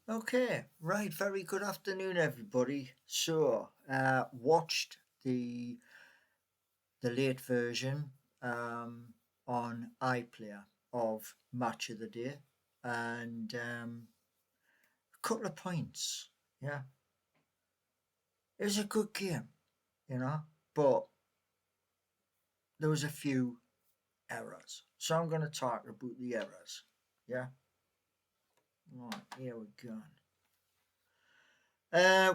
Okay, right. Very good afternoon, everybody. So, watched the late version on iPlayer of Match of the Day, and a couple of points. Yeah, it was a good game, you know, but there was a few errors. So I'm going to talk about the errors. Yeah, right. Here we go.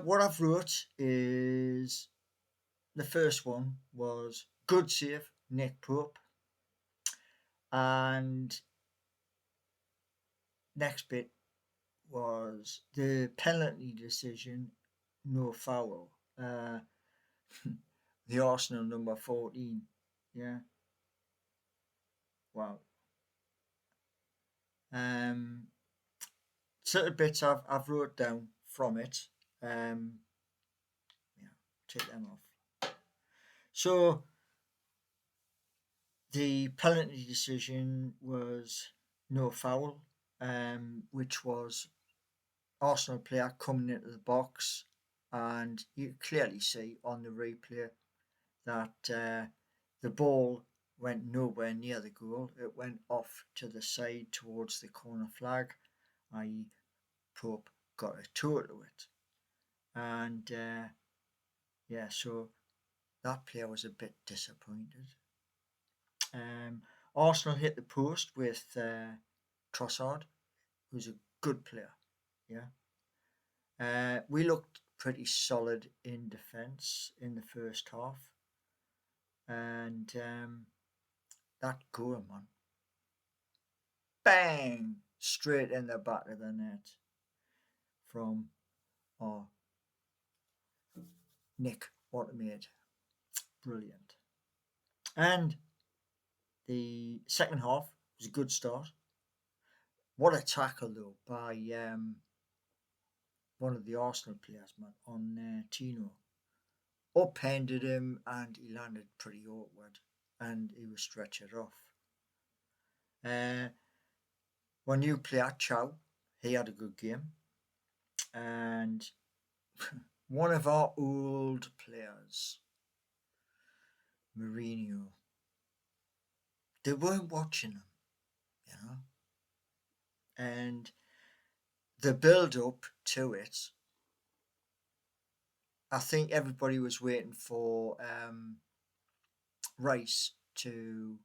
What I've wrote is the first one was good save, Nick Pope, and next bit was the penalty decision, no foul. The Arsenal number 14. Yeah, wow. Um, Certain bits I've wrote down from it. Um, yeah, take them off. So the penalty decision was no foul, which was Arsenal player coming into the box, and you clearly see on the replay that the ball went nowhere near the goal. It went off to the side towards the corner flag, i.e., Pope got a toe to it. And yeah, so that player was a bit disappointed. Arsenal hit the post with Trossard, who's a good player. Yeah. We looked pretty solid in defence in the first half. And that goal, man, bang, straight in the back of the net from our Nick Woltemade. Brilliant. And the second half was a good start. What a tackle, though, by one of the Arsenal players, man, on Tino. Upended him and he landed pretty awkward and he was stretchered off. Uh, Our new player, Chow, he had a good game. And one of our old players, Merino, they weren't watching him, you know. And the build up to it, I think everybody was waiting for Rice to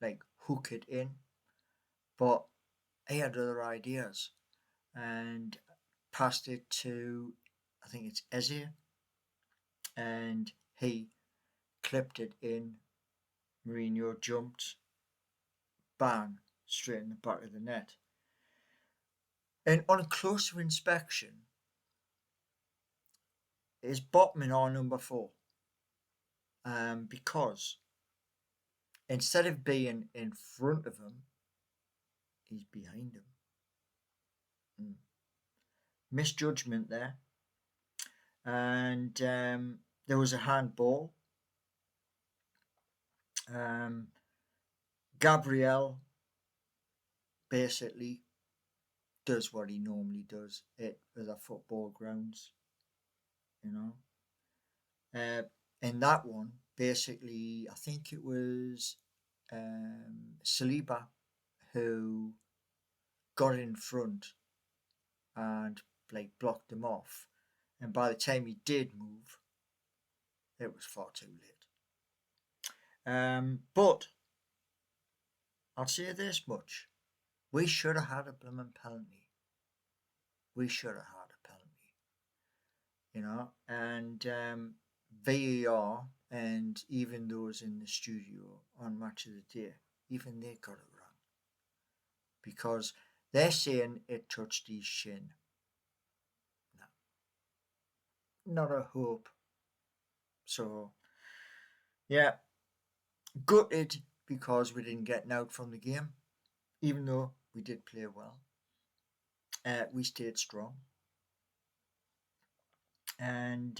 like hook it in, but he had other ideas and passed it to, I think it's Eze, and he clipped it in. Mourinho jumped, bang, straight in the back of the net. And on a closer inspection, is Botman our number 4? Because instead of being in front of him, he's behind him. Misjudgment there. And there was a handball. Gabriel basically does what he normally does at other football grounds, you know. In that one, basically, I think it was Saliba who got in front and like blocked him off. And by the time he did move, it was far too late. But I'll say this much: we should have had a blooming penalty. We should have had a penalty, you know. And VAR and even those in the studio on Match of the Day, even they got it wrong because they're saying it touched his shin. No, not a hope. So yeah, gutted because we didn't get out from the game, even though we did play well. We stayed strong, and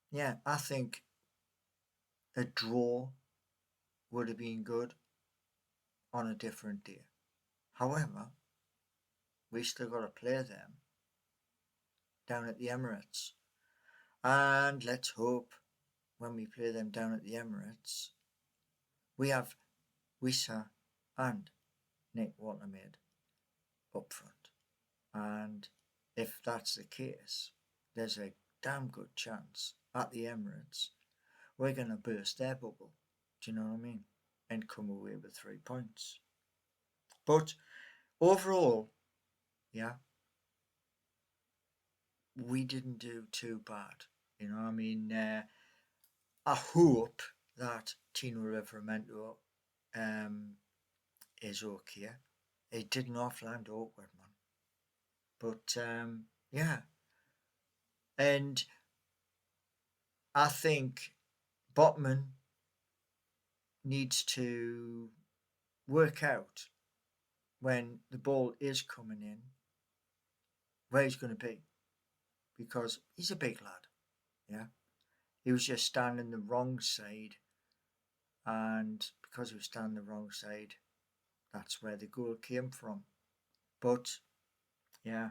yeah, I think a draw would have been good on a different day. However, we still got to play them down at the Emirates. And let's hope when we play them down at the Emirates, we have Wissa and Nick Woltemade up front. And if that's the case, there's a damn good chance at the Emirates we're going to burst their bubble. Do you know what I mean? And come away with 3 points. But overall, yeah, we didn't do too bad. You know, I mean, I hope that Tino Livramento is okay. It didn't offland awkward, man. But yeah, and I think Botman needs to work out when the ball is coming in where he's going to be, because he's a big lad. Yeah, he was just standing the wrong side, and because he was standing the wrong side, that's where the goal came from. But yeah,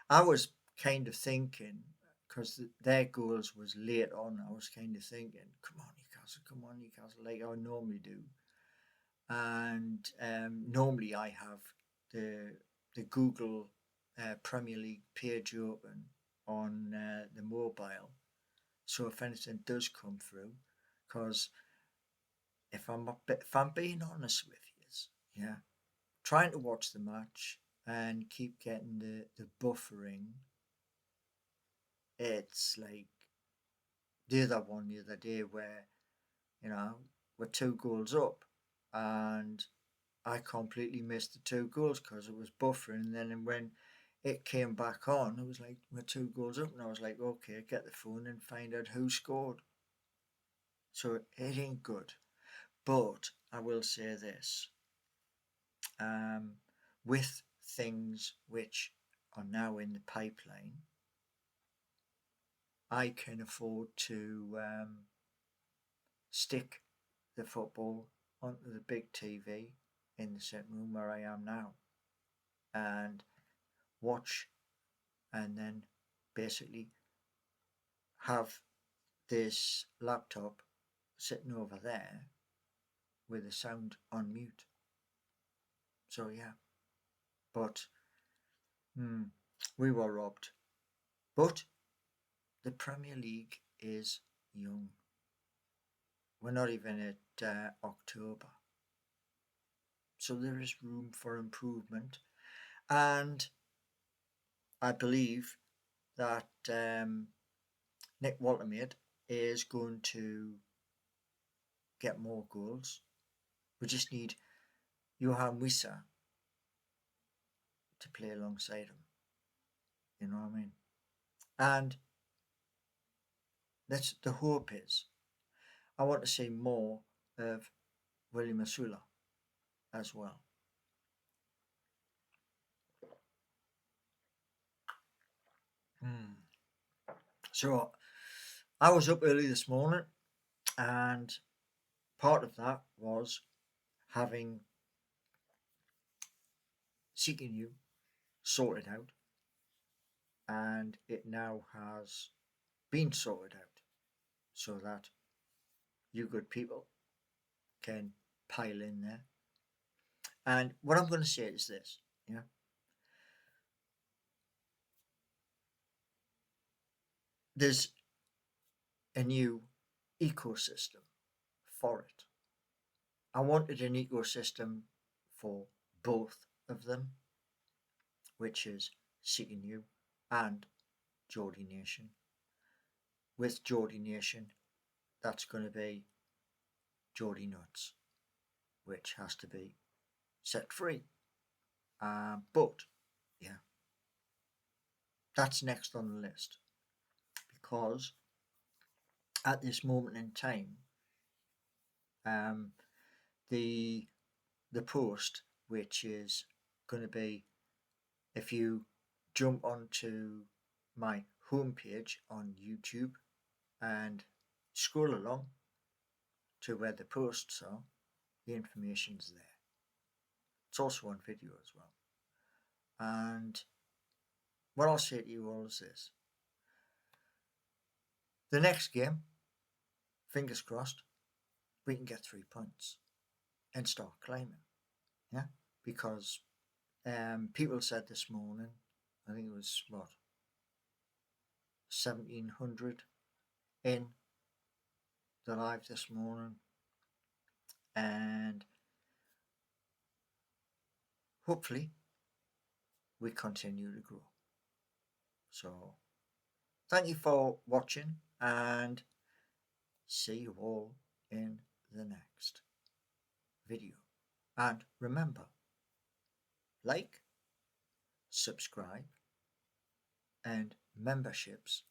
I was kind of thinking, because their goals was late on, I was kind of thinking, come on Newcastle, like I normally do. And normally I have the Google Premier League page open on the mobile, so if anything does come through, because if I'm being honest with you, yeah, trying to watch the match and keep getting the buffering, it's like the other day where, you know, we're 2 goals up and I completely missed the 2 goals because it was buffering. And then when it came back on, it was like we're 2 goals up, and I was like, okay, get the phone and find out who scored. So it ain't good. But I will say this, with things which are now in the pipeline, I can afford to stick the football onto the big TV in the sitting room where I am now and watch, and then basically have this laptop sitting over there with the sound on mute. So yeah, but we were robbed. But the Premier League is young. We're not even at October. So there is room for improvement. And I believe that Nick Woltemade is going to get more goals. We just need Johan Wissa to play alongside him. You know what I mean? And that's the hope is. I want to see more of William Masula as well. So I was up early this morning, and part of that was having Seeking You sorted out, and it now has been sorted out so that you good people can pile in there. And what I'm going to say is this, yeah. There's a new ecosystem for it. I wanted an ecosystem for both of them, which is Seeking You and Geordie Nation. With Geordie Nation, that's going to be Geordie Nuts, which has to be set free. But yeah, that's next on the list, because at this moment in time, the post, which is going to be, if you jump onto my homepage on YouTube and scroll along to where the posts are, the information's there. It's also on video as well. And what I'll say to you all is this: the next game, fingers crossed, we can get 3 points and start climbing. Yeah, because people said this morning, I think it was what, 1700 in the live this morning, and hopefully we continue to grow. So thank you for watching, and see you all in the next video. And remember, like, subscribe, and memberships,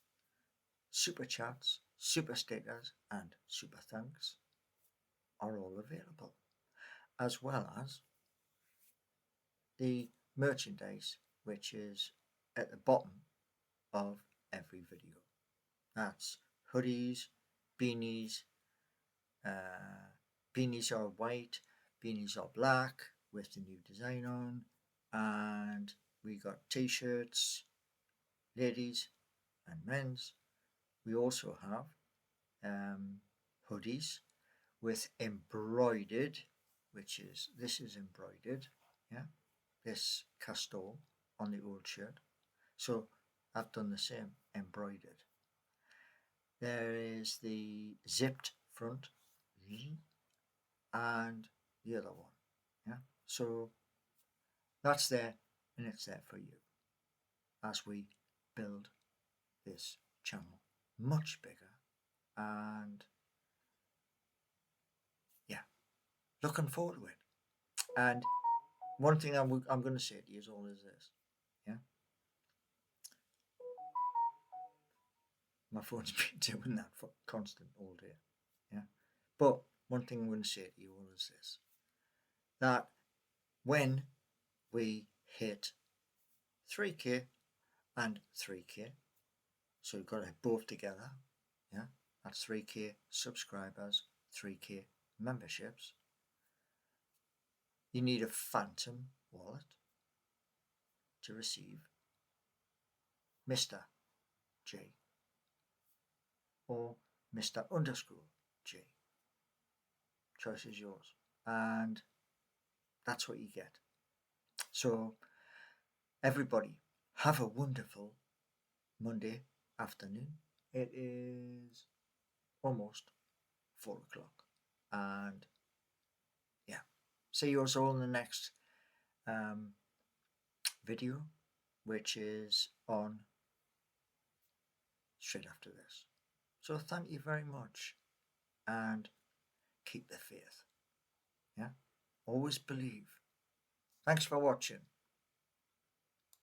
super chats, super stickers, and super thanks are all available, as well as the merchandise, which is at the bottom of every video. That's hoodies, beanies. Beanies are white, beanies are black with the new design on, and we got t-shirts, ladies and men's. We also have hoodies with embroidered, this is embroidered, yeah, this castor on the old shirt. So I've done the same, embroidered. There is the zipped front and the other one. Yeah, so that's there, and it's there for you as we build this channel much bigger. And yeah, looking forward to it. And one thing I'm going to say to you all is this. Yeah, my phone's been doing that for constant all day. Yeah, but one thing I'm going to say to you all is this: that when we hit 3K and 3K, so you've got to hit both together. Yeah, that's 3K subscribers, 3K memberships. You need a phantom wallet to receive Mr. J or Mr. underscore J. Choice is yours, and that's what you get. So everybody, have a wonderful Monday afternoon. It is almost 4 o'clock, and yeah, see you all in the next video, which is on straight after this. So thank you very much, and keep the faith. Yeah, always believe. Thanks for watching.